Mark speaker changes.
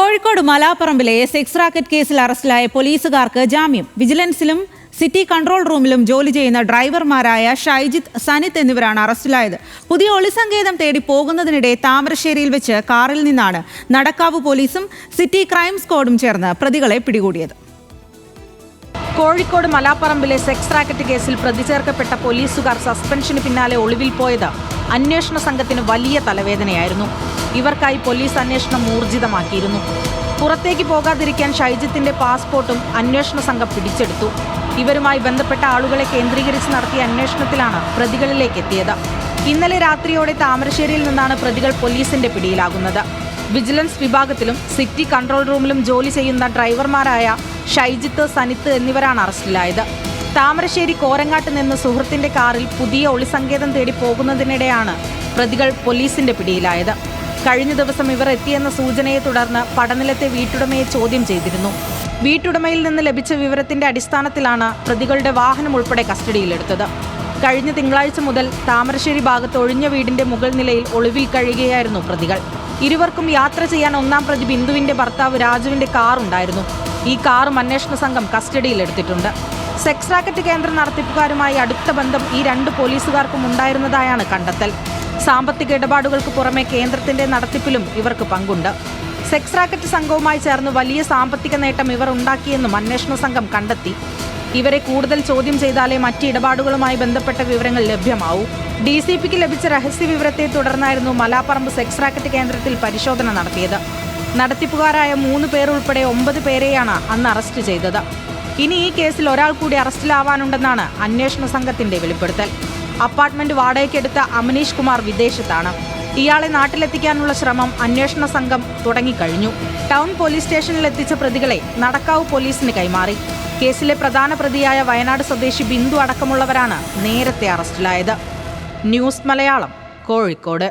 Speaker 1: Kozhikode മലാപ്പറമ്പിലെ sex racket കേസിൽ അറസ്റ്റിലായ പോലീസുകാർക്ക് ജാമ്യം. വിജിലൻസിലും സിറ്റി കൺട്രോൾ റൂമിലും ജോലി ചെയ്യുന്ന ഡ്രൈവർമാരായ ഷൈജിത്ത്, സനിത്ത് എന്നിവരാണ് അറസ്റ്റിലായത്. പുതിയ ഒളിസങ്കേതം തേടി പോകുന്നതിനിടെ താമരശ്ശേരിയിൽ വെച്ച് കാറിൽ നിന്നാണ് നടക്കാവ് പോലീസും സിറ്റി ക്രൈം സ്ക്വാഡും ചേർന്ന് പ്രതികളെ പിടികൂടിയത്.
Speaker 2: കോഴിക്കോട് മലാപ്പറമ്പിലെ സെക്സ് റാക്കറ്റ് കേസിൽ പ്രതി ചേർക്കപ്പെട്ട പോലീസുകാർ സസ്പെൻഷന് പിന്നാലെ ഒളിവിൽ പോയത് അന്വേഷണ സംഘത്തിന് വലിയ തലവേദനയായിരുന്നു. ഇവർക്കായി പോലീസ് അന്വേഷണം ഊർജിതമാക്കിയിരുന്നു. പുറത്തേക്ക് പോകാതിരിക്കാൻ ഷൈജിത്തിന്റെ പാസ്പോർട്ടും അന്വേഷണ സംഘം പിടിച്ചെടുത്തു. ഇവരുമായി ബന്ധപ്പെട്ട ആളുകളെ കേന്ദ്രീകരിച്ച് നടത്തിയ അന്വേഷണത്തിലാണ് പ്രതികളിലേക്ക് എത്തിയത്. ഇന്നലെ രാത്രിയോടെ താമരശ്ശേരിയിൽ നിന്നാണ് പ്രതികൾ പോലീസിന്റെ പിടിയിലാകുന്നത്. വിജിലൻസ് വിഭാഗത്തിലും സിറ്റി കൺട്രോൾ റൂമിലും ജോലി ചെയ്യുന്ന ഡ്രൈവർമാരായ ഷൈജിത്ത്, സനിത്ത് എന്നിവരാണ് അറസ്റ്റിലായത്. താമരശ്ശേരി കോരങ്ങാട്ട് നിന്ന് സുഹൃത്തിന്റെ കാറിൽ പുതിയ ഒളിസങ്കേതം തേടി പോകുന്നതിനിടെയാണ് പ്രതികൾ പോലീസിന്റെ പിടിയിലായത്. കഴിഞ്ഞ ദിവസം ഇവർ എത്തിയെന്ന സൂചനയെ തുടർന്ന് പടനിലത്തെ വീട്ടുടമയെ ചോദ്യം ചെയ്തിരുന്നു. വീട്ടുടമയിൽ നിന്ന് ലഭിച്ച വിവരത്തിന്റെ അടിസ്ഥാനത്തിലാണ് പ്രതികളുടെ വാഹനം ഉൾപ്പെടെ കസ്റ്റഡിയിലെടുത്തത്. കഴിഞ്ഞ തിങ്കളാഴ്ച മുതൽ താമരശ്ശേരി ഭാഗത്ത് ഒഴിഞ്ഞ വീടിന്റെ മുകൾ നിലയിൽ ഒളിവിൽ കഴിയുകയായിരുന്നു പ്രതികൾ. ഇരുവർക്കും യാത്ര ചെയ്യാൻ ഒന്നാം പ്രതി ബിന്ദുവിന്റെ ഭർത്താവ് രാജുവിന്റെ കാർ ഉണ്ടായിരുന്നു. ഈ കാറും അന്വേഷണ സംഘം കസ്റ്റഡിയിലെടുത്തിട്ടുണ്ട്. സെക്സ് റാക്കറ്റ് കേന്ദ്ര നടത്തിപ്പുകാരുമായി അടുത്ത ബന്ധം ഈ രണ്ട് പോലീസുകാർക്കും ഉണ്ടായിരുന്നതായാണ് കണ്ടെത്തൽ. സാമ്പത്തിക ഇടപാടുകൾക്ക് പുറമെ കേന്ദ്രത്തിന്റെ നടത്തിപ്പിലും ഇവർക്ക് പങ്കുണ്ട്. സെക്സ് റാക്കറ്റ് സംഘവുമായി ചേർന്ന് വലിയ സാമ്പത്തിക നേട്ടം ഇവർ ഉണ്ടാക്കിയെന്നും അന്വേഷണ സംഘം കണ്ടെത്തി. ഇവരെ കൂടുതൽ ചോദ്യം ചെയ്താലേ മറ്റ് ഇടപാടുകളുമായി ബന്ധപ്പെട്ട വിവരങ്ങൾ ലഭ്യമാവൂ. DCPക്ക് ലഭിച്ച രഹസ്യ വിവരത്തെ തുടർന്നായിരുന്നു മലാപ്പറമ്പ് സെക്സ് റാക്കറ്റ് കേന്ദ്രത്തിൽ പരിശോധന നടത്തിയത്. നടത്തിപ്പുകാരായ 3 പേർ ഉൾപ്പെടെ 9 പേരെയാണ് അന്ന് അറസ്റ്റ് ചെയ്തത്. ഇനി ഈ കേസിൽ ഒരാൾ കൂടി അറസ്റ്റിലാവാനുണ്ടെന്നാണ് അന്വേഷണ സംഘത്തിന്റെ വെളിപ്പെടുത്തൽ. അപ്പാർട്ട്മെന്റ് വാടകയ്ക്കെടുത്ത അമനീഷ് കുമാർ വിദേശത്താണ്. ഇയാളെ നാട്ടിലെത്തിക്കാനുള്ള ശ്രമം അന്വേഷണ സംഘം തുടങ്ങിക്കഴിഞ്ഞു. ടൗൺ പോലീസ് സ്റ്റേഷനിൽ എത്തിച്ച പ്രതികളെ നടക്കാവ് പോലീസിന് കൈമാറി. കേസിലെ പ്രധാന പ്രതിയായ വയനാട് സ്വദേശി ബിന്ദു അടക്കമുള്ളവരാണ് നേരത്തെ അറസ്റ്റിലായത്. ന്യൂസ് മലയാളം, കോഴിക്കോട്.